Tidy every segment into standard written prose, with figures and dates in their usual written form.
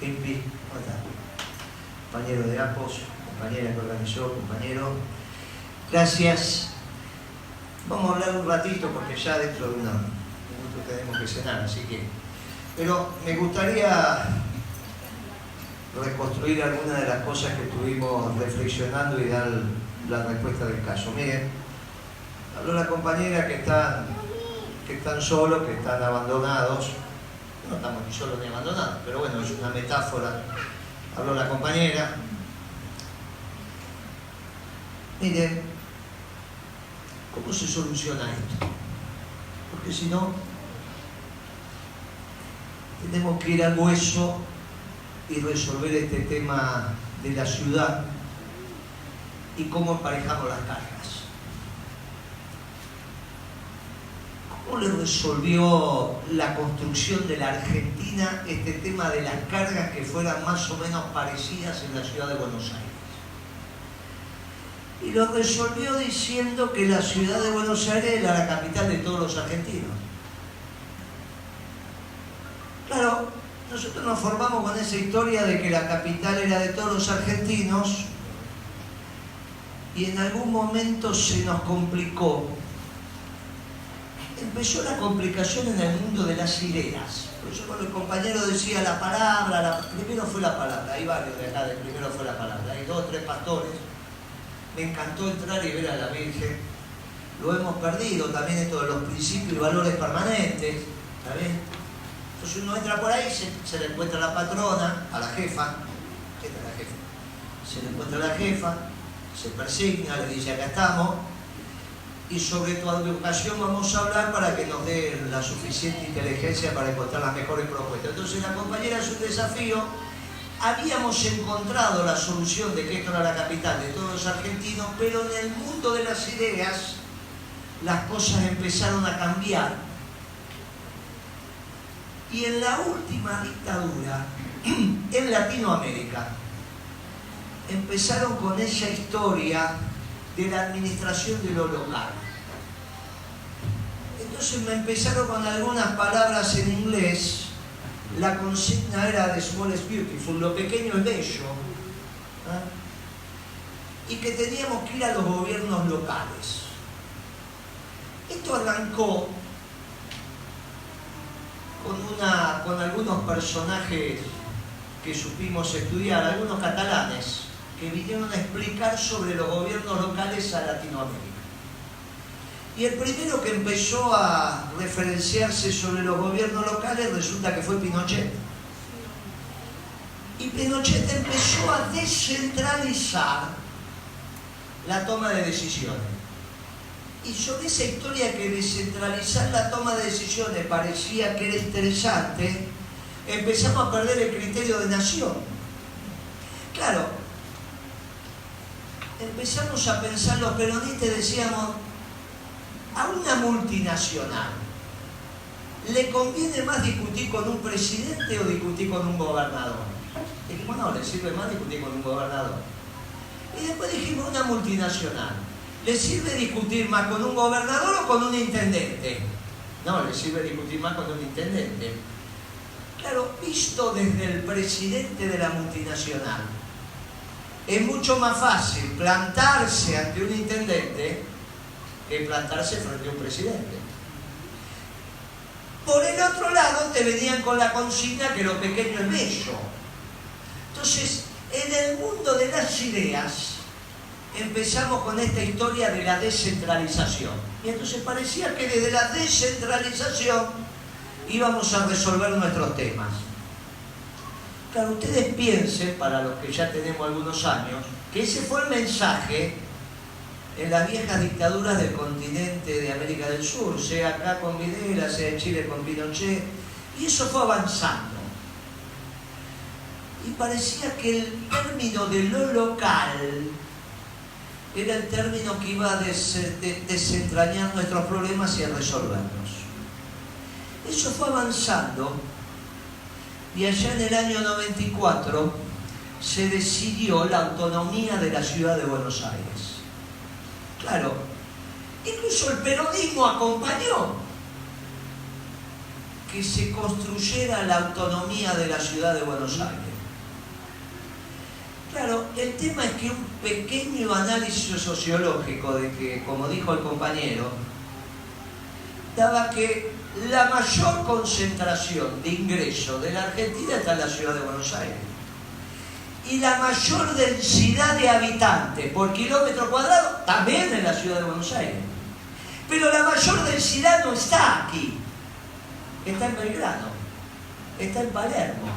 Pimpi, ¿cómo estás? Compañero de APOS, compañera que organizó, compañero. Gracias. Vamos a hablar un ratito porque ya dentro de unos minutos tenemos que cenar, así que... Pero me gustaría reconstruir algunas de las cosas que estuvimos reflexionando y dar la respuesta del caso. Miren, habló la compañera que están solos, que están abandonados. No estamos ni solos ni abandonados, pero bueno, es una metáfora. Habló la compañera. Miren, ¿cómo se soluciona esto? Porque si no, tenemos que ir al hueso y resolver este tema de la ciudad y cómo emparejamos las cargas. ¿Cómo le resolvió la construcción de la Argentina este tema de las cargas que fueran más o menos parecidas en la ciudad de Buenos Aires? Y lo resolvió diciendo que la ciudad de Buenos Aires era la capital de todos los argentinos. Claro, nosotros nos formamos con esa historia de que la capital era de todos los argentinos y en algún momento se nos complicó. Empezó la complicación en el mundo de las ideas. Por eso cuando el compañero decía la palabra, primero fue la palabra, hay varios de acá, primero fue la palabra, hay 2 o 3 pastores. Me encantó entrar y ver a la Virgen. Lo hemos perdido también esto de los principios y valores permanentes. ¿Está bien? Entonces uno entra por ahí, se le encuentra a la patrona, a la jefa. ¿Qué tal la jefa? Se le encuentra a la jefa, se persigna, le dice acá estamos. Y sobre tu educación vamos a hablar para que nos dé la suficiente inteligencia para encontrar las mejores propuestas. Entonces la compañera es un desafío. Habíamos encontrado la solución de que esto era la capital de todos los argentinos, pero en el mundo de las ideas las cosas empezaron a cambiar. Y en la última dictadura, en Latinoamérica, empezaron con esa historia de la administración de lo local. Entonces me empezaron con algunas palabras en inglés. La consigna era de small is beautiful, lo pequeño es bello. Y que teníamos que ir a los gobiernos locales. Esto arrancó con algunos personajes que supimos estudiar, algunos catalanes, que vinieron a explicar sobre los gobiernos locales a Latinoamérica. Y el primero que empezó a referenciarse sobre los gobiernos locales resulta que fue Pinochet. Y Pinochet empezó a descentralizar la toma de decisiones. Y sobre esa historia que descentralizar la toma de decisiones parecía que era interesante, empezamos a perder el criterio de nación. Claro, empezamos a pensar los peronistas y decíamos, a una multinacional, ¿le conviene más discutir con un presidente o discutir con un gobernador? Dijimos, no, le sirve más discutir con un gobernador. Y después dijimos, una multinacional, ¿le sirve discutir más con un gobernador o con un intendente? No, le sirve discutir más con un intendente. Claro, visto desde el presidente de la multinacional, es mucho más fácil plantarse ante un intendente que plantarse frente a un presidente. Por el otro lado te venían con la consigna que lo pequeño es bello. Entonces, en el mundo de las ideas empezamos con esta historia de la descentralización. Y entonces parecía que desde la descentralización íbamos a resolver nuestros temas. Claro, ustedes piensen, para los que ya tenemos algunos años, que ese fue el mensaje en las viejas dictaduras del continente de América del Sur, sea acá con Videla, sea en Chile con Pinochet, y eso fue avanzando. Y parecía que el término de lo local era el término que iba a desentrañar nuestros problemas y a resolverlos. Eso fue avanzando, y allá en el año 94 se decidió la autonomía de la ciudad de Buenos Aires. Claro, incluso el peronismo acompañó. que se construyera la autonomía de la ciudad de Buenos Aires. Claro, el tema es que un pequeño análisis sociológico de que, como dijo el compañero, daba que la mayor concentración de ingresos de la Argentina está en la ciudad de Buenos Aires. Y la mayor densidad de habitantes por kilómetro cuadrado también en la ciudad de Buenos Aires. Pero la mayor densidad no está aquí. Está en Belgrano, está en Palermo.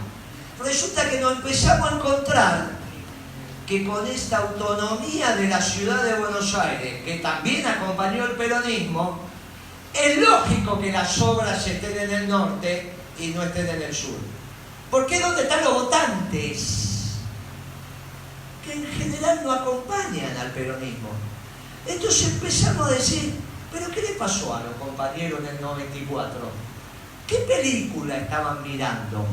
Resulta que nos empezamos a encontrar que con esta autonomía de la ciudad de Buenos Aires, que también acompañó el peronismo, es lógico que las obras estén en el norte y no estén en el sur. Porque es donde están los votantes, que en general no acompañan al peronismo. Entonces empezamos a decir, ¿pero qué le pasó a los compañeros en el 94? ¿Qué película estaban mirando?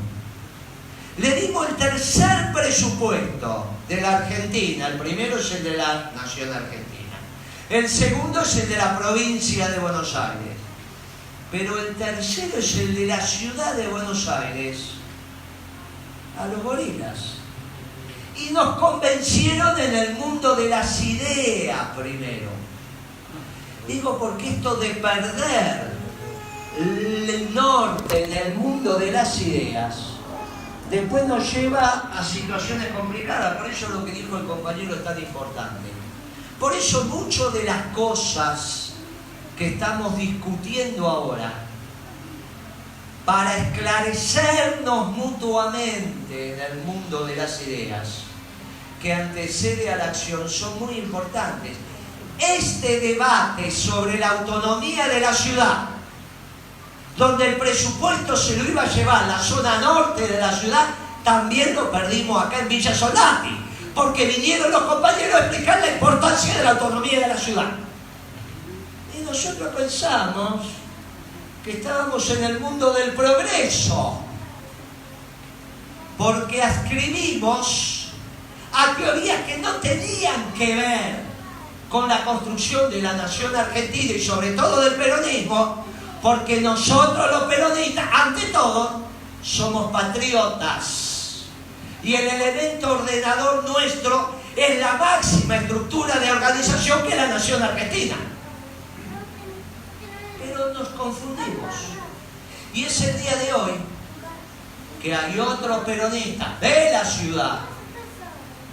Le dimos el tercer presupuesto de la Argentina. El primero es el de la Nación Argentina. El segundo es el de la provincia de Buenos Aires. Pero el tercero es el de la ciudad de Buenos Aires. A los gorilas. Y nos convencieron en el mundo de las ideas primero. Digo, porque esto de perder el norte en el mundo de las ideas después nos lleva a situaciones complicadas. Por eso lo que dijo el compañero es tan importante. Por eso muchas de las cosas que estamos discutiendo ahora, para esclarecernos mutuamente en el mundo de las ideas que antecede a la acción, son muy importantes. Este debate sobre la autonomía de la ciudad, donde el presupuesto se lo iba a llevar la zona norte de la ciudad, también lo perdimos acá en Villa Soldati, porque vinieron los compañeros a explicar la importancia de la autonomía de la ciudad. Y nosotros pensamos que estábamos en el mundo del progreso, porque adscribimos a teorías que no tenían que ver con la construcción de la nación argentina y sobre todo del peronismo, porque nosotros los peronistas, ante todo, somos patriotas. Y el elemento ordenador nuestro es la máxima estructura de organización que es la nación argentina. Pero nos confundimos. Y es el día de hoy que hay otros peronistas de la ciudad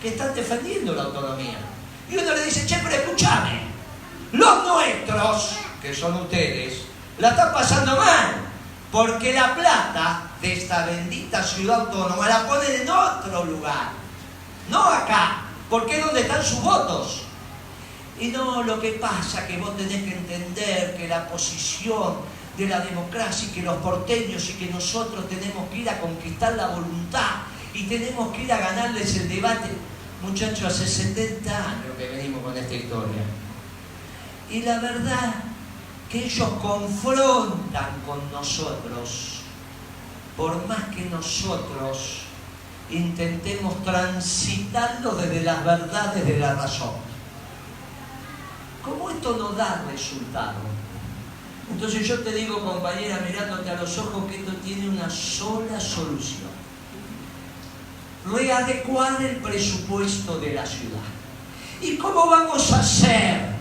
que están defendiendo la autonomía. Y uno le dice, che, pero escúchame, los nuestros, que son ustedes, la están pasando mal, porque la plata de esta bendita ciudad autónoma la ponen en otro lugar, no acá, porque es donde están sus votos. Y no, lo que pasa es que vos tenés que entender que la posición de la democracia y que los porteños y que nosotros tenemos que ir a conquistar la voluntad y tenemos que ir a ganarles el debate. Muchachos, hace 70 años que venimos con esta historia. Y la verdad que ellos confrontan con nosotros, por más que nosotros intentemos transitarlo desde las verdades de la razón. Como esto no da resultado, entonces yo te digo, compañera, mirándote a los ojos, que esto tiene una sola solución: readecuar el presupuesto de la ciudad. ¿Y cómo vamos a hacer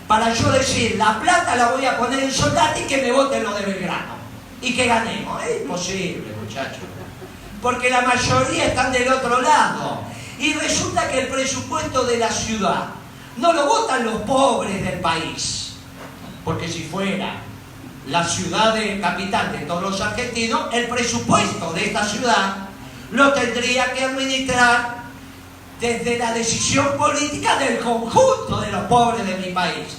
para yo decir, la plata la voy a poner en Soldati y que me voten los de Belgrano y que ganemos? Es imposible, muchachos, porque la mayoría están del otro lado. Y resulta que el presupuesto de la ciudad no lo votan los pobres del país, porque si fuera la ciudad de capital de todos los argentinos, el presupuesto de esta ciudad lo tendría que administrar desde la decisión política del conjunto de los pobres de mi país.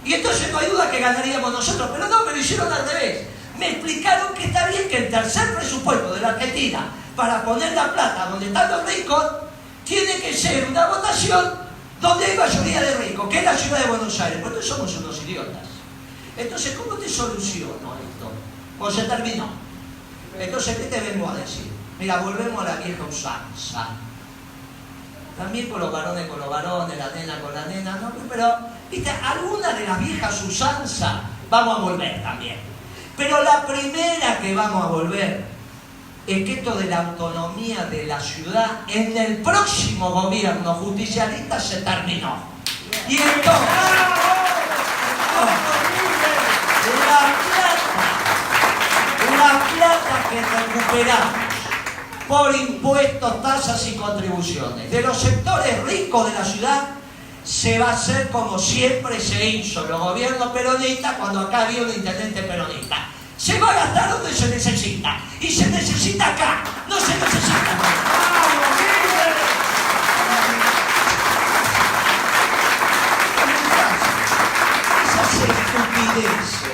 Y entonces no hay duda que ganaríamos nosotros, pero no, me lo hicieron al revés. Me explicaron que está bien que el tercer presupuesto de la Argentina, para poner la plata donde están los ricos, tiene que ser una votación donde hay mayoría de ricos, que es la ciudad de Buenos Aires, porque somos unos idiotas. Entonces, ¿cómo te soluciono esto? Pues se terminó. Entonces, ¿qué te vengo a decir? Mira, volvemos a la vieja usanza. También con los varones, la nena con la nena, ¿no? Pero, viste, alguna de las viejas usanzas vamos a volver también. Pero la primera que vamos a volver es que esto de la autonomía de la ciudad en el próximo gobierno justicialista se terminó. Y entonces, la plata que recuperamos por impuestos, tasas y contribuciones de los sectores ricos de la ciudad se va a hacer como siempre se hizo los gobiernos peronistas cuando acá había un intendente peronista. Se va a gastar donde se necesita. Y se necesita acá, no se necesita acá. Esas estupideces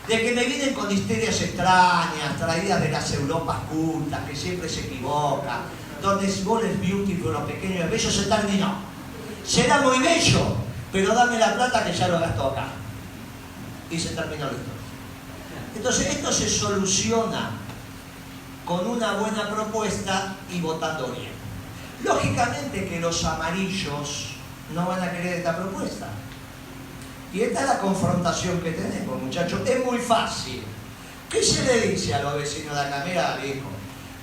de que me vienen con histerias extrañas, traídas de las Europas cultas, que siempre se equivoca, donde es Small is Beautiful, lo pequeño es bello, se terminó. Será muy bello, pero dame la plata que ya lo gasto acá. Y se terminó la historia. Entonces esto se soluciona con una buena propuesta y votando bien. Lógicamente que los amarillos no van a querer esta propuesta. Y esta es la confrontación que tenemos, muchachos. Es muy fácil. ¿Qué se le dice a los vecinos de acá? Mira, viejo,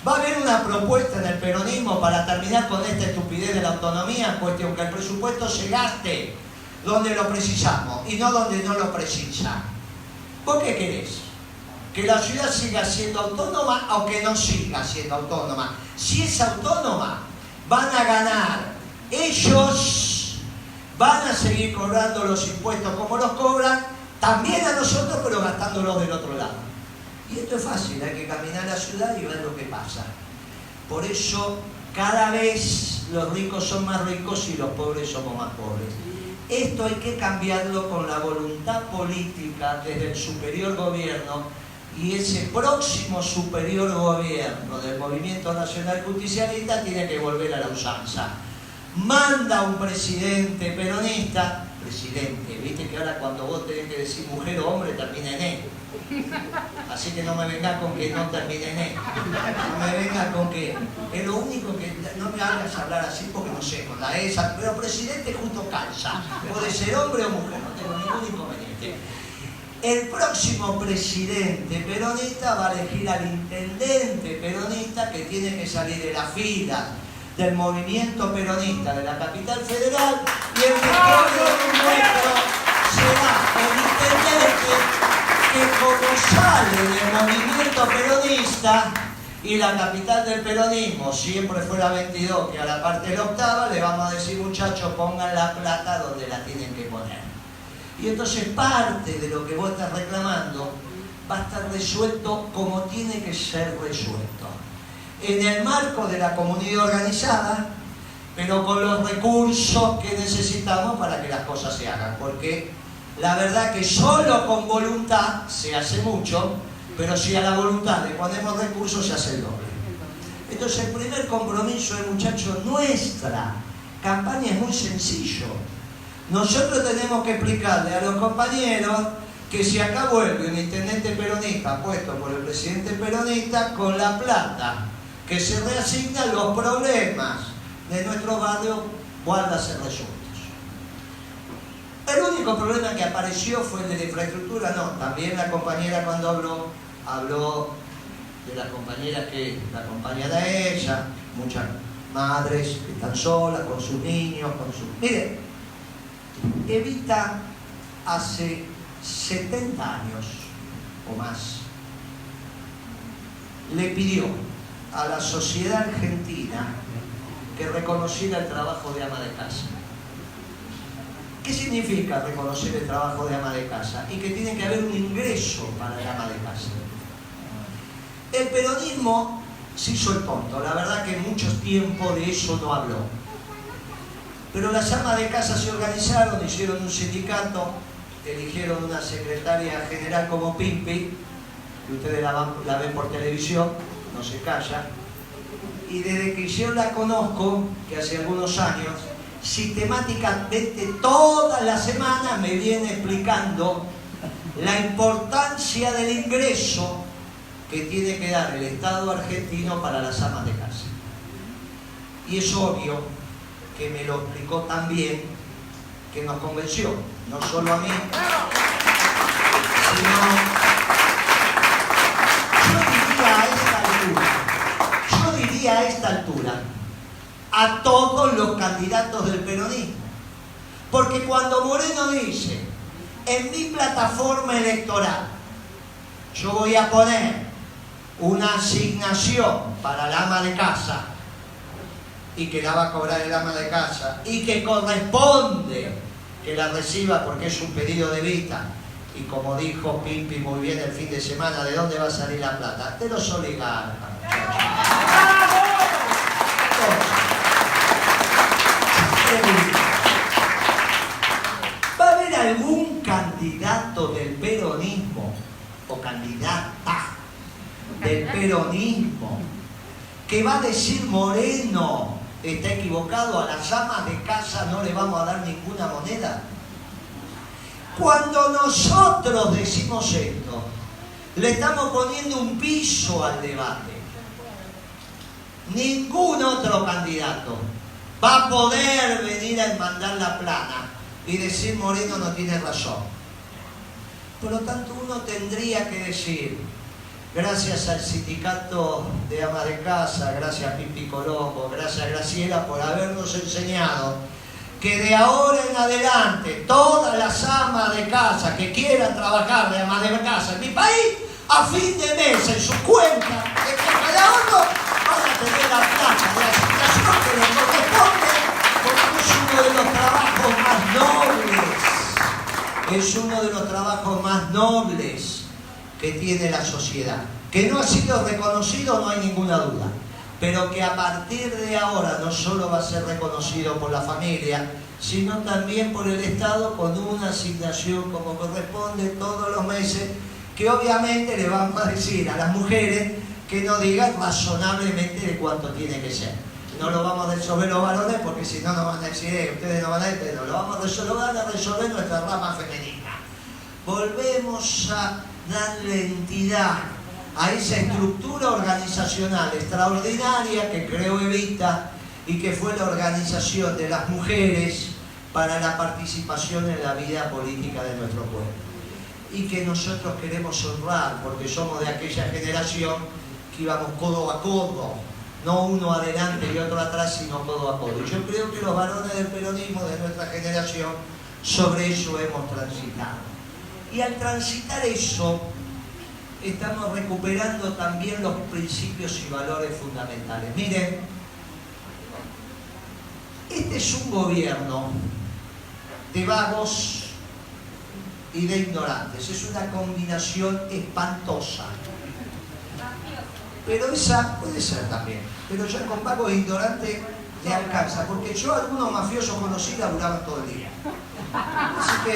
va a haber una propuesta en el peronismo para terminar con esta estupidez de la autonomía, cuestión que el presupuesto se gaste donde lo precisamos y no donde no lo precisa. ¿Vos qué querés? ¿Que la ciudad siga siendo autónoma o que no siga siendo autónoma? Si es autónoma, van a ganar. Ellos van a seguir cobrando los impuestos como los cobran, también a nosotros, pero gastándolos del otro lado. Y esto es fácil, hay que caminar a la ciudad y ver lo que pasa. Por eso, cada vez los ricos son más ricos y los pobres somos más pobres. Esto hay que cambiarlo con la voluntad política desde el superior gobierno. Y ese próximo superior gobierno del Movimiento Nacional Justicialista tiene que volver a la usanza. Manda un presidente peronista, presidente, viste que ahora cuando vos tenés que decir mujer o hombre termina en E. Así que no me vengas con que no termine en E. No me vengas con que es lo único que no me hagas hablar así porque no sé, con la E, pero presidente justo calza. Puede ser hombre o mujer, no tengo ningún inconveniente. El próximo presidente peronista va a elegir al intendente peronista que tiene que salir de la fila del movimiento peronista de la capital federal y el mejor nuestro será el intendente que como sale del movimiento peronista y la capital del peronismo siempre fue la 22, que a la parte de la octava le vamos a decir, muchachos, pongan la plata donde la tienen que poner. Y entonces parte de lo que vos estás reclamando va a estar resuelto como tiene que ser resuelto. En el marco de la comunidad organizada, pero con los recursos que necesitamos para que las cosas se hagan. Porque la verdad que solo con voluntad se hace mucho, pero si a la voluntad le ponemos recursos se hace el doble. Entonces el primer compromiso, muchachos, nuestra campaña es muy sencillo. Nosotros tenemos que explicarle a los compañeros que si acá vuelve un intendente peronista puesto por el presidente peronista, con la plata que se reasignan, los problemas de nuestro barrio van a ser resueltos. El único problema que apareció fue el de la infraestructura, no, también la compañera cuando habló de la compañera que la acompañan a ella, muchas madres que están solas con sus niños, con sus... Mire, Evita hace 70 años o más le pidió a la sociedad argentina que reconociera el trabajo de ama de casa. ¿Qué significa reconocer el trabajo de ama de casa? Y que tiene que haber un ingreso para el ama de casa. El peronismo se hizo el tonto, la verdad que mucho tiempo de eso no habló. Pero las amas de casa se organizaron, hicieron un sindicato, eligieron una secretaria general como Pimpi, que ustedes la ven por televisión, no se calla, y desde que yo la conozco, que hace algunos años, sistemáticamente todas las semanas me viene explicando la importancia del ingreso que tiene que dar el Estado argentino para las amas de casa. Y es obvio que me lo explicó tan bien que nos convenció, no solo a mí, sino esta altura a todos los candidatos del peronismo. Porque cuando Moreno dice, en mi plataforma electoral, yo voy a poner una asignación para el ama de casa, y que la va a cobrar el ama de casa, y que corresponde que la reciba porque es un pedido de vista, y como dijo Pimpi muy bien el fin de semana, ¿de dónde va a salir la plata? De los oligarcas. ¿Va a haber algún candidato del peronismo o candidata del peronismo que va a decir Moreno está equivocado, a las amas de casa no le vamos a dar ninguna moneda? Cuando nosotros decimos esto, le estamos poniendo un piso al debate. Ningún otro candidato va a poder venir a mandar la plana y decir Moreno no tiene razón. Por lo tanto, uno tendría que decir, gracias al sindicato de amas de casa, gracias a Pipi Colombo, gracias a Graciela por habernos enseñado que de ahora en adelante todas las amas de casa que quieran trabajar de amas de casa en mi país, a fin de mes en su cuenta de caja de ahorro van a tener la plata de la asignación que les corresponde, porque es uno de los trabajos más nobles, es uno de los trabajos más nobles que tiene la sociedad, que no ha sido reconocido, no hay ninguna duda, pero que a partir de ahora no solo va a ser reconocido por la familia, sino también por el Estado con una asignación como corresponde todos los meses, que obviamente le vamos a decir a las mujeres que no digan razonablemente de cuánto tiene que ser. No lo vamos a resolver los varones porque si no nos van a decir, ustedes no van a decir, no lo vamos a resolver nuestra rama femenina. Volvemos a darle entidad a esa estructura organizacional extraordinaria que creó Evita y que fue la organización de las mujeres para la participación en la vida política de nuestro pueblo, y que nosotros queremos honrar porque somos de aquella generación que íbamos codo a codo, no uno adelante y otro atrás, sino codo a codo. Y yo creo que los varones del peronismo de nuestra generación sobre eso hemos transitado, y al transitar eso estamos recuperando también los principios y valores fundamentales. Miren, este es un gobierno de vagos y de ignorantes. Es una combinación espantosa. Pero esa puede ser también. Pero ya con vagos e ignorantes le alcanza. Porque yo algunos mafiosos conocí laburaban todo el día. Así que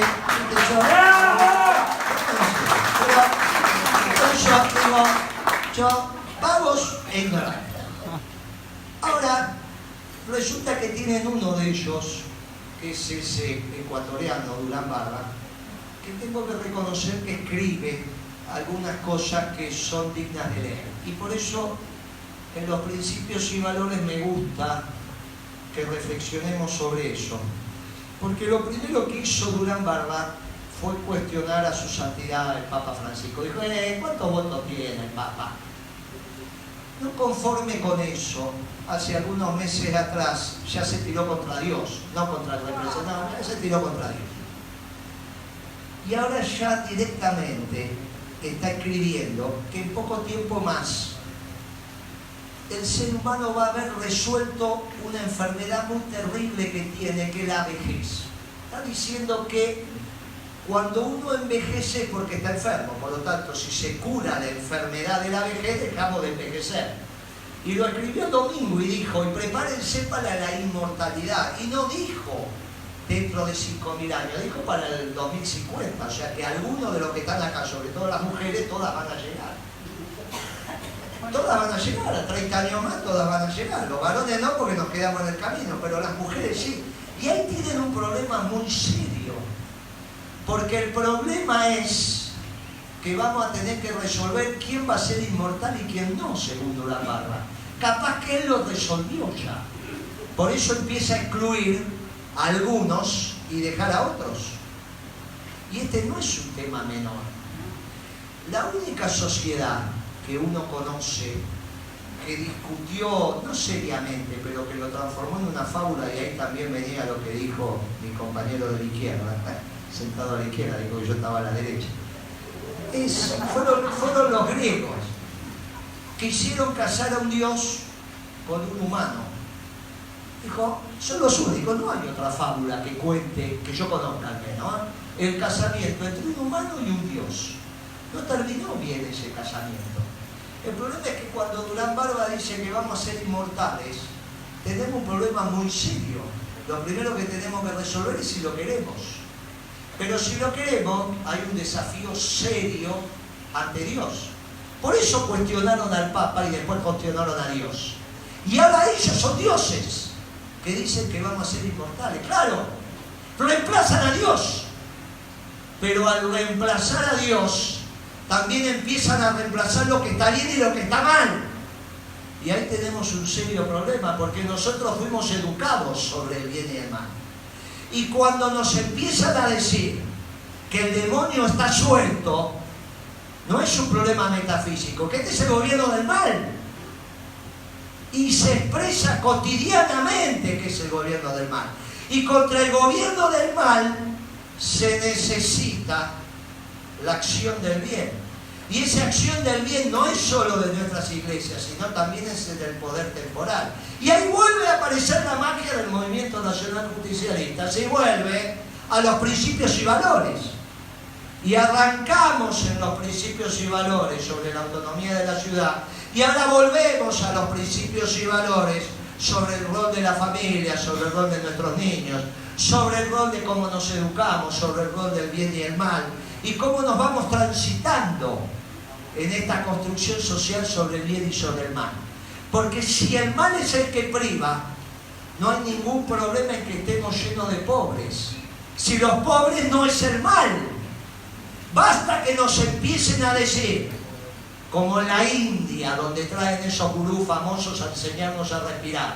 yo vagos e ignorantes. Ahora, resulta que tienen uno de ellos, que es ese ecuatoriano, Durán Barba, que tengo que reconocer que escribe algunas cosas que son dignas de leer. Y por eso, en los principios y valores me gusta que reflexionemos sobre eso. Porque lo primero que hizo Durán Barba fue cuestionar a su santidad el Papa Francisco. Dijo, ¿cuántos votos tiene el Papa? No conforme con eso, hace algunos meses atrás ya se tiró contra Dios, no contra el representante, ya se tiró contra Dios. Y ahora ya directamente está escribiendo que en poco tiempo más el ser humano va a haber resuelto una enfermedad muy terrible que tiene, que es la vejez. Está diciendo que cuando uno envejece es porque está enfermo, por lo tanto, si se cura la enfermedad de la vejez, dejamos de envejecer. Y lo escribió el domingo y dijo, y prepárense para la inmortalidad. Y no dijo dentro de 5.000 años, dijo para el 2050. O sea que algunos de los que están acá, sobre todo las mujeres, todas van a llegar. Todas van a llegar, a 30 años más todas van a llegar. Los varones no, porque nos quedamos en el camino, pero las mujeres sí. Y ahí tienen un problema muy serio. Porque el problema es que vamos a tener que resolver quién va a ser inmortal y quién no, según Durán Barba. Capaz que él lo resolvió ya. Por eso empieza a excluir a algunos y dejar a otros. Y este no es un tema menor. La única sociedad que uno conoce que discutió, no seriamente, pero que lo transformó en una fábula, y ahí también venía lo que dijo mi compañero de la izquierda, sentado a la izquierda, dijo que yo estaba a la derecha. Fueron los griegos que hicieron casar a un dios con un humano. Dijo, son los únicos, no hay otra fábula que cuente, que yo conozca al menos, el casamiento entre un humano y un dios. No terminó bien ese casamiento. El problema es que cuando Durán Barba dice que vamos a ser inmortales, tenemos un problema muy serio. Lo primero que tenemos que resolver es si lo queremos. Pero si lo queremos, hay un desafío serio ante Dios. Por eso cuestionaron al Papa y después cuestionaron a Dios. Y ahora ellos son dioses que dicen que vamos a ser inmortales. Claro, reemplazan a Dios. Pero al reemplazar a Dios, también empiezan a reemplazar lo que está bien y lo que está mal. Y ahí tenemos un serio problema, porque nosotros fuimos educados sobre el bien y el mal. Y cuando nos empiezan a decir que el demonio está suelto, no es un problema metafísico, que este es el gobierno del mal. Y se expresa cotidianamente que es el gobierno del mal. Y contra el gobierno del mal se necesita la acción del bien. Y esa acción del bien no es solo de nuestras iglesias, sino también es del poder temporal. Y ahí vuelve a aparecer la magia del movimiento nacional justicialista, se vuelve a los principios y valores. Y arrancamos en los principios y valores sobre la autonomía de la ciudad, y ahora volvemos a los principios y valores sobre el rol de la familia, sobre el rol de nuestros niños, sobre el rol de cómo nos educamos, sobre el rol del bien y el mal, y cómo nos vamos transitando en esta construcción social sobre el bien y sobre el mal. Porque si el mal es el que priva, no hay ningún problema en que estemos llenos de pobres. Si los pobres no es el mal, basta que nos empiecen a decir, como en la India, donde traen esos gurús famosos a enseñarnos a respirar,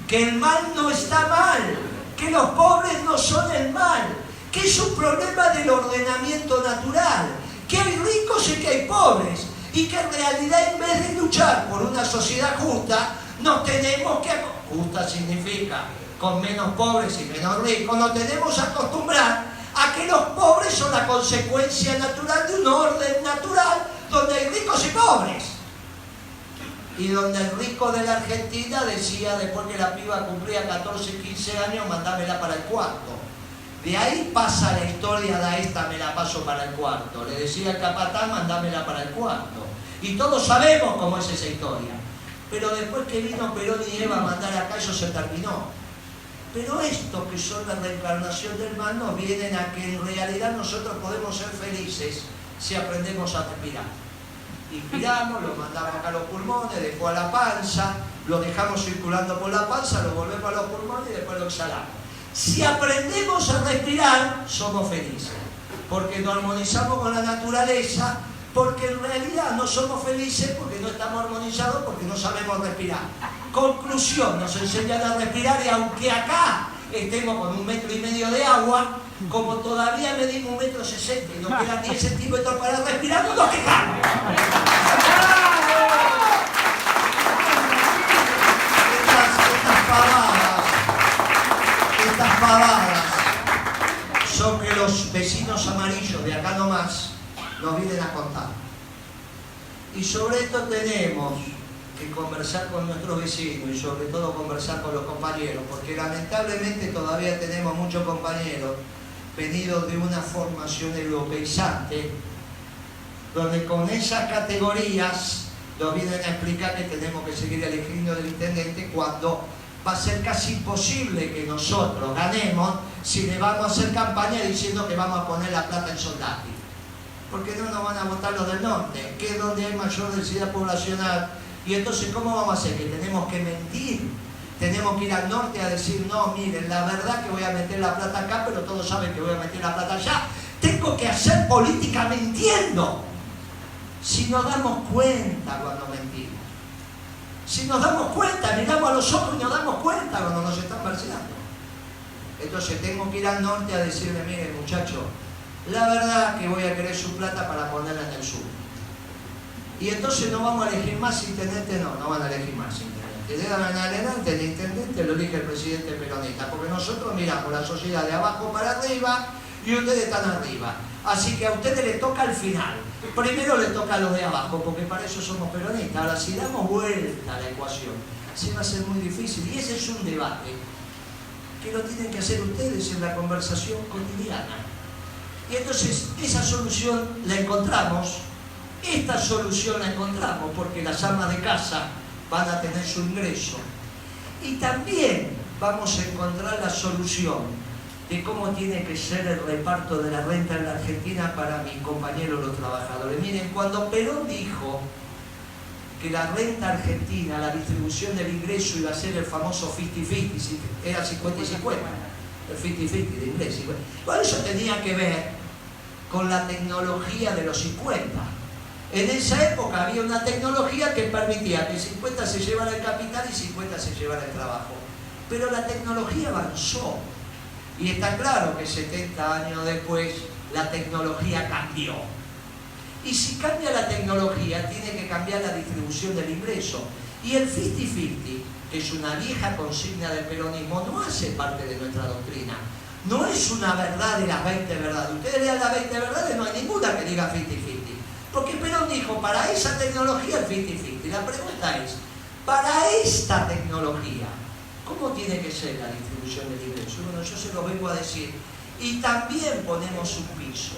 que el mal no está mal, que los pobres no son el mal, que es un problema del ordenamiento natural, que hay ricos y que hay pobres, y que en realidad en vez de luchar por una sociedad justa, nos tenemos que... Justa significa con menos pobres y menos ricos, nos tenemos que acostumbrar a que los pobres son la consecuencia natural de un orden natural donde hay ricos y pobres. Y donde el rico de la Argentina decía, después que la piba cumplía 14, 15 años, mandámela para el cuarto. De ahí pasa la historia de esta me la paso para el cuarto. Le decía el capatán, mandámela para el cuarto. Y todos sabemos cómo es esa historia. Pero después que vino Perón y Eva a mandar acá, eso se terminó. Pero esto que son la reencarnación del mal nos vienen a que en realidad nosotros podemos ser felices si aprendemos a respirar. Inspiramos, lo mandamos acá a los pulmones, después a la panza, lo dejamos circulando por la panza, lo volvemos a los pulmones y después lo exhalamos. Si aprendemos a respirar, somos felices, porque nos armonizamos con la naturaleza, porque en realidad no somos felices porque no estamos armonizados, porque no sabemos respirar. Conclusión, nos enseñan a respirar y aunque acá estemos con 1,5 metros de agua, como todavía medimos 1,60 m y nos quedan 10 centímetros para respirar, no nos quejamos. Estas pavadas son que los vecinos amarillos de acá nomás nos vienen a contar. Y sobre esto tenemos que conversar con nuestros vecinos y sobre todo conversar con los compañeros, porque lamentablemente todavía tenemos muchos compañeros venidos de una formación europeizante, donde con esas categorías nos vienen a explicar que tenemos que seguir eligiendo del intendente cuando va a ser casi imposible que nosotros ganemos si le vamos a hacer campaña diciendo que vamos a poner la plata en Soldati. Porque no nos van a votar los del norte, que es donde hay mayor densidad poblacional. Y entonces, ¿cómo vamos a hacer? Que tenemos que mentir. Tenemos que ir al norte a decir, no, miren, la verdad que voy a meter la plata acá, pero todos saben que voy a meter la plata allá. Tengo que hacer política mintiendo. Si nos damos cuenta cuando mentimos. Si nos damos cuenta, miramos a los ojos y nos damos cuenta cuando nos están marciando. Entonces tengo que ir al norte a decirle, miren muchachos, la verdad que voy a querer su plata para ponerla en el sur. Y entonces no vamos a elegir más intendente, no van a elegir más intendente. De ahora en adelante el intendente lo elige el presidente peronista, porque nosotros miramos la sociedad de abajo para arriba y ustedes están arriba. Así que a ustedes les toca al final. Primero les toca a los de abajo, porque para eso somos peronistas. Ahora, si damos vuelta a la ecuación, sí va a ser muy difícil. Y ese es un debate que lo tienen que hacer ustedes en la conversación cotidiana. Y entonces esa solución la encontramos, esta solución la encontramos, porque las amas de casa van a tener su ingreso. Y también vamos a encontrar la solución de cómo tiene que ser el reparto de la renta en la Argentina para mis compañeros los trabajadores. Miren, cuando Perón dijo que la renta argentina, la distribución del ingreso iba a ser el famoso 50-50, era 50 y 50, el 50-50 de ingreso. Bueno, eso tenía que ver con la tecnología de los 50. En esa época había una tecnología que permitía que 50 se llevara el capital y 50 se llevara el trabajo. Pero la tecnología avanzó. Y está claro que 70 años después la tecnología cambió. Y si cambia la tecnología, tiene que cambiar la distribución del ingreso. Y el 50-50, que es una vieja consigna del peronismo, no hace parte de nuestra doctrina. No es una verdad de las 20 verdades. Ustedes lean las 20 verdades, no hay ninguna que diga 50-50. Porque Perón dijo, para esa tecnología el 50-50. La pregunta es, para esta tecnología, ¿cómo tiene que ser la distribución del ingreso? Bueno, yo se lo vengo a decir. Y también ponemos un piso.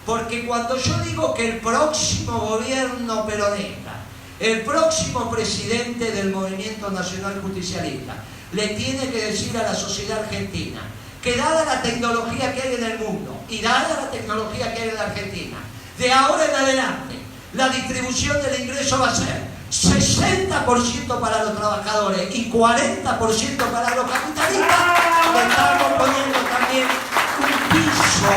Porque cuando yo digo que el próximo gobierno peronista, el próximo presidente del Movimiento Nacional Justicialista, le tiene que decir a la sociedad argentina que dada la tecnología que hay en el mundo y dada la tecnología que hay en la Argentina, de ahora en adelante, la distribución del ingreso va a ser 60% para los trabajadores y 40% para los capitalistas, le estamos poniendo también un piso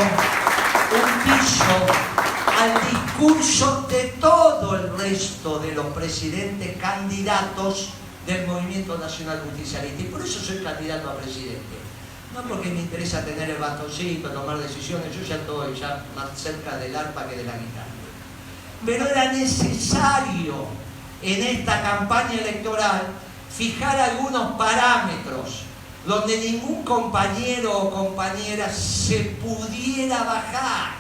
al discurso de todo el resto de los presidentes candidatos del Movimiento Nacional Justicialista. Y por eso soy candidato a presidente. No porque me interesa tener el bastoncito, tomar decisiones, yo ya estoy más cerca del arpa que de la guitarra. Pero era necesario en esta campaña electoral fijar algunos parámetros donde ningún compañero o compañera se pudiera bajar.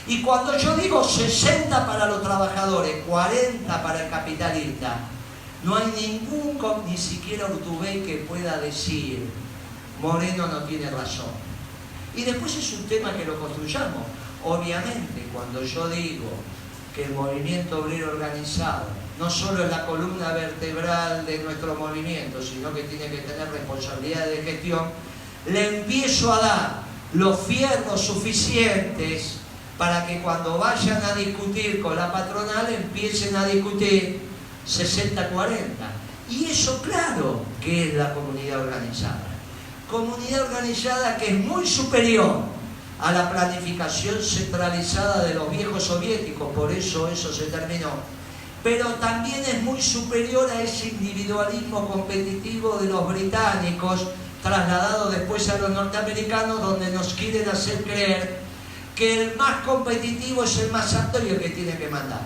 Y cuando yo digo 60 para los trabajadores, 40 para el capitalista, no hay ningún, ni siquiera Urtubey, que pueda decir Moreno no tiene razón. Y después es un tema que lo construyamos. Obviamente, cuando yo digo que el movimiento obrero organizado no solo es la columna vertebral de nuestro movimiento, sino que tiene que tener responsabilidades de gestión, le empiezo a dar los fierros suficientes para que cuando vayan a discutir con la patronal empiecen a discutir 60-40. Y eso, claro, que es la comunidad organizada. Comunidad organizada que es muy superior a la planificación centralizada de los viejos soviéticos, por eso se terminó. Pero también es muy superior a ese individualismo competitivo de los británicos, trasladado después a los norteamericanos, donde nos quieren hacer creer que el más competitivo es el más apto y el que tiene que mandar.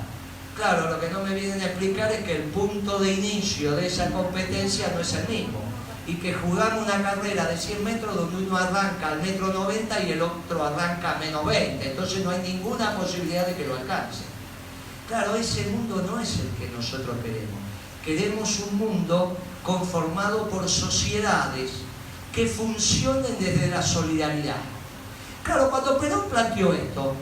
Claro, lo que no me vienen a explicar es que el punto de inicio de esa competencia no es el mismo, y que jugamos una carrera de 100 metros donde uno arranca al metro 90 y el otro arranca a menos 20, entonces no hay ninguna posibilidad de que lo alcance. Claro, ese mundo no es el que nosotros queremos. Queremos un mundo conformado por sociedades que funcionen desde la solidaridad. Claro, cuando Perón planteó esto,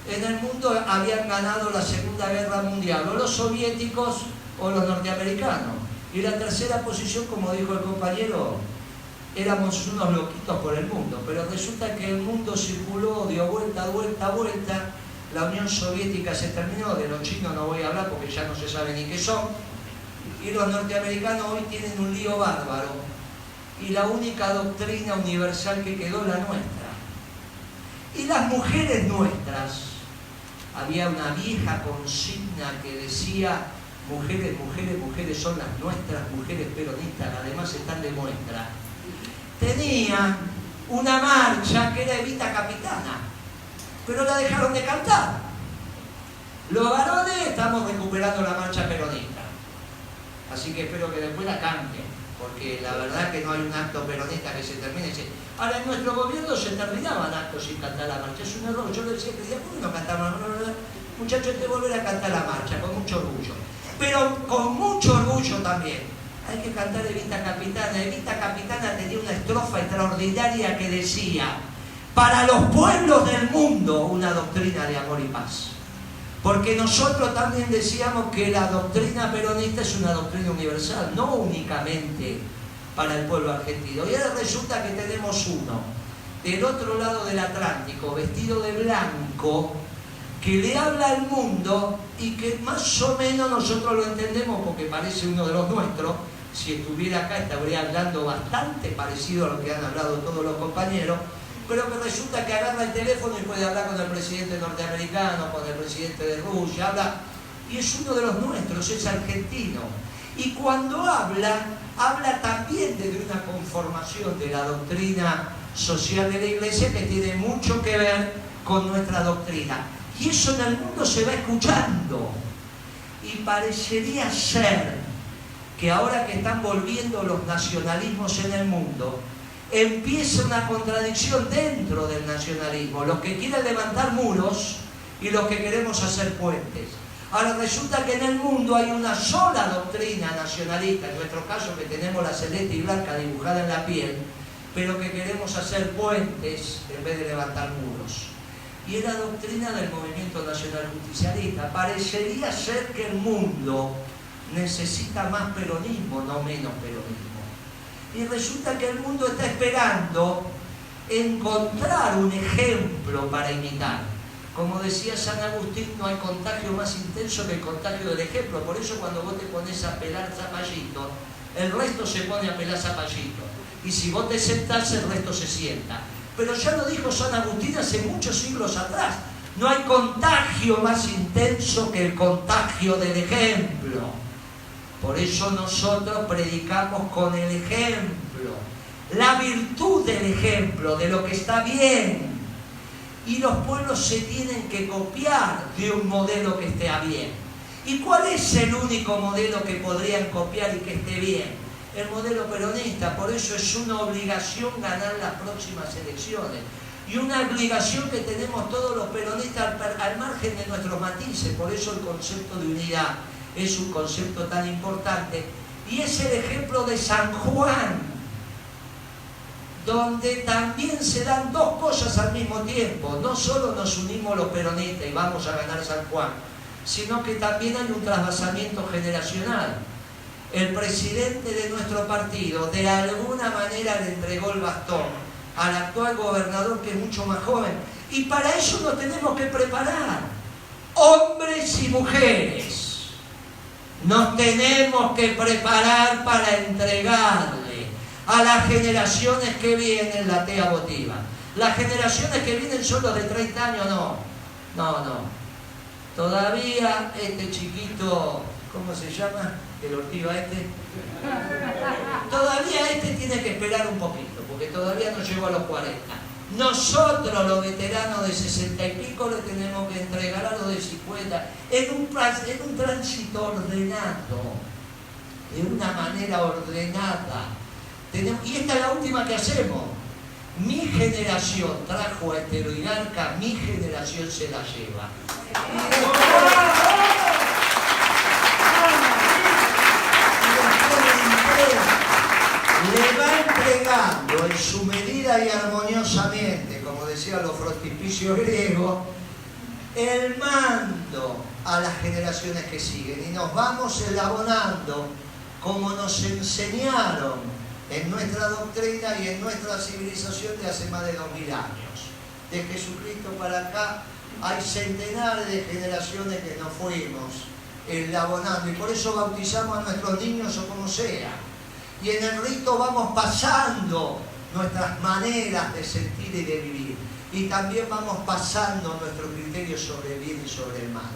en el mundo habían ganado la Segunda Guerra Mundial, o los soviéticos o los norteamericanos. Y la tercera posición, como dijo el compañero, éramos unos loquitos por el mundo. Pero resulta que el mundo circuló, dio vuelta, vuelta, vuelta. La Unión Soviética se terminó, de los chinos no voy a hablar porque ya no se sabe ni qué son. Y los norteamericanos hoy tienen un lío bárbaro. Y la única doctrina universal que quedó es la nuestra. Y las mujeres nuestras, había una vieja consigna que decía: mujeres, mujeres, mujeres son las nuestras mujeres peronistas, las demás están de muestra. Tenía una marcha que era Evita Capitana, pero la dejaron de cantar. Los varones estamos recuperando la marcha peronista. Así que espero que después la cambien, porque la verdad que no hay un acto peronista que se termine. Ahora, en nuestro gobierno se terminaban actos sin cantar la marcha. Es un error. Yo le decía que ¿por qué no cantamos? Muchachos, hay que volver a cantar la marcha, con mucho orgullo. Pero con mucho orgullo también. Hay que cantar Evita Capitana. Evita Capitana tenía una estrofa extraordinaria que decía: para los pueblos del mundo, una doctrina de amor y paz. Porque nosotros también decíamos que la doctrina peronista es una doctrina universal, no únicamente para el pueblo argentino. Y ahora resulta que tenemos uno del otro lado del Atlántico, vestido de blanco, que le habla al mundo y que más o menos nosotros lo entendemos porque parece uno de los nuestros. Si estuviera acá estaría hablando bastante parecido a lo que han hablado todos los compañeros, pero que resulta que agarra el teléfono y puede hablar con el presidente norteamericano, con el presidente de Rusia, habla, y es uno de los nuestros, es argentino. Y cuando habla también desde una conformación de la doctrina social de la Iglesia que tiene mucho que ver con nuestra doctrina. Y eso en el mundo se va escuchando. Y parecería ser que ahora que están volviendo los nacionalismos en el mundo, empieza una contradicción dentro del nacionalismo. Los que quieren levantar muros y los que queremos hacer puentes. Ahora resulta que en el mundo hay una sola doctrina nacionalista, en nuestro caso que tenemos la celeste y blanca dibujada en la piel, pero que queremos hacer puentes en vez de levantar muros. Y es la doctrina del movimiento nacional justicialista. Parecería ser que el mundo necesita más peronismo, no menos peronismo. Y resulta que el mundo está esperando encontrar un ejemplo para imitar. Como decía San Agustín, no hay contagio más intenso que el contagio del ejemplo. Por eso cuando vos te pones a pelar zapallito, el resto se pone a pelar zapallito. Y si vos te sentás, el resto se sienta. Pero ya lo dijo San Agustín hace muchos siglos atrás. No hay contagio más intenso que el contagio del ejemplo. Por eso nosotros predicamos con el ejemplo, la virtud del ejemplo, de lo que está bien. Y los pueblos se tienen que copiar de un modelo que esté bien. ¿Y cuál es el único modelo que podrían copiar y que esté bien? El modelo peronista. Por eso es una obligación ganar las próximas elecciones. Y una obligación que tenemos todos los peronistas al margen de nuestros matices. Por eso el concepto de unidad es un concepto tan importante. Y es el ejemplo de San Juan, donde también se dan dos cosas al mismo tiempo. No solo nos unimos los peronistas y vamos a ganar San Juan, sino que también hay un trasvasamiento generacional. El presidente de nuestro partido de alguna manera le entregó el bastón al actual gobernador, que es mucho más joven. Y para eso nos tenemos que preparar, hombres y mujeres. Nos tenemos que preparar para entregarle a las generaciones que vienen la tea votiva. Las generaciones que vienen son los de 30 años, no. Todavía este chiquito, ¿cómo se llama? El Ortiva este. Todavía este tiene que esperar un poquito, porque todavía no llegó a los 40. Nosotros, los veteranos de 60 y pico, le tenemos que entregar a los de 50 en un tránsito ordenado, de una manera ordenada. Y esta es la última que hacemos. Mi generación trajo a Esteroidarca, mi generación se la lleva. Le va entregando en su medida y armoniosamente, como decían los frontispicios griegos, el mando a las generaciones que siguen. Y nos vamos elaborando como nos enseñaron en nuestra doctrina y en nuestra civilización de hace más de 2000 años. De Jesucristo para acá hay centenares de generaciones que nos fuimos elaborando, y por eso bautizamos a nuestros niños o como sea. Y en el rito vamos pasando nuestras maneras de sentir y de vivir. Y también vamos pasando nuestros criterios sobre el bien y sobre el mal.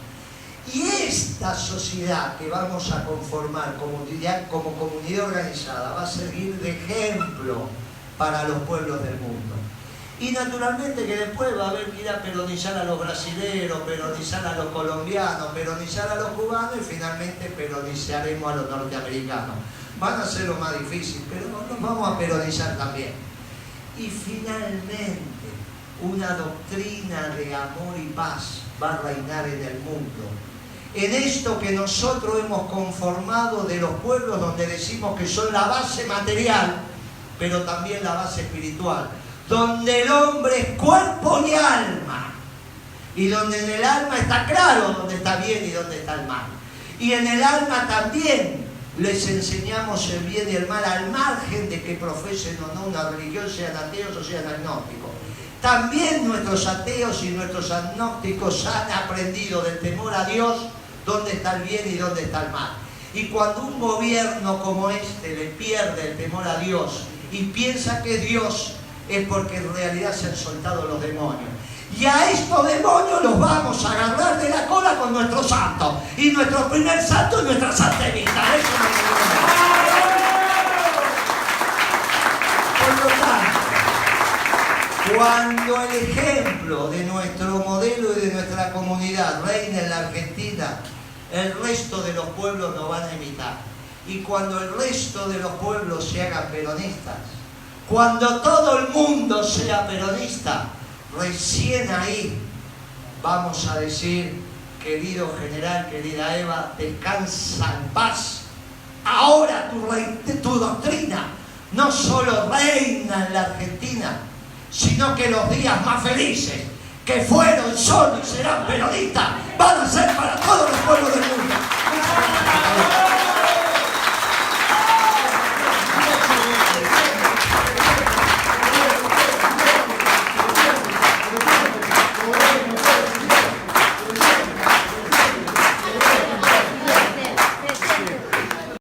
Y esta sociedad que vamos a conformar como comunidad organizada va a servir de ejemplo para los pueblos del mundo. Y naturalmente que después va a haber que ir a peronizar a los brasileros, peronizar a los colombianos, peronizar a los cubanos y finalmente peronizaremos a los norteamericanos. Van a ser lo más difícil, pero nos vamos a peronizar también. Y finalmente una doctrina de amor y paz va a reinar en el mundo. En esto que nosotros hemos conformado de los pueblos donde decimos que son la base material, pero también la base espiritual, donde el hombre es cuerpo y alma, y donde en el alma está claro dónde está bien y dónde está el mal. Y en el alma también les enseñamos el bien y el mal al margen de que profesen o no una religión, sean ateos o sean agnósticos. También nuestros ateos y nuestros agnósticos han aprendido del temor a Dios dónde está el bien y dónde está el mal. Y cuando un gobierno como este le pierde el temor a Dios y piensa que Dios es porque en realidad se han soltado los demonios. Y a estos demonios los vamos a agarrar de la cola con nuestro santo. Y nuestro primer santo es nuestra Santa Evita. Eso no es ningún. Por lo tanto, cuando el ejemplo de nuestro modelo y de nuestra comunidad reina en la Argentina, el resto de los pueblos nos van a imitar. Y cuando el resto de los pueblos se hagan peronistas, cuando todo el mundo sea peronista, recién ahí vamos a decir, querido general, querida Eva, descansa en paz. Ahora tu doctrina no solo reina en la Argentina, sino que los días más felices que fueron, son y serán peronistas van a ser para todos los pueblos del mundo.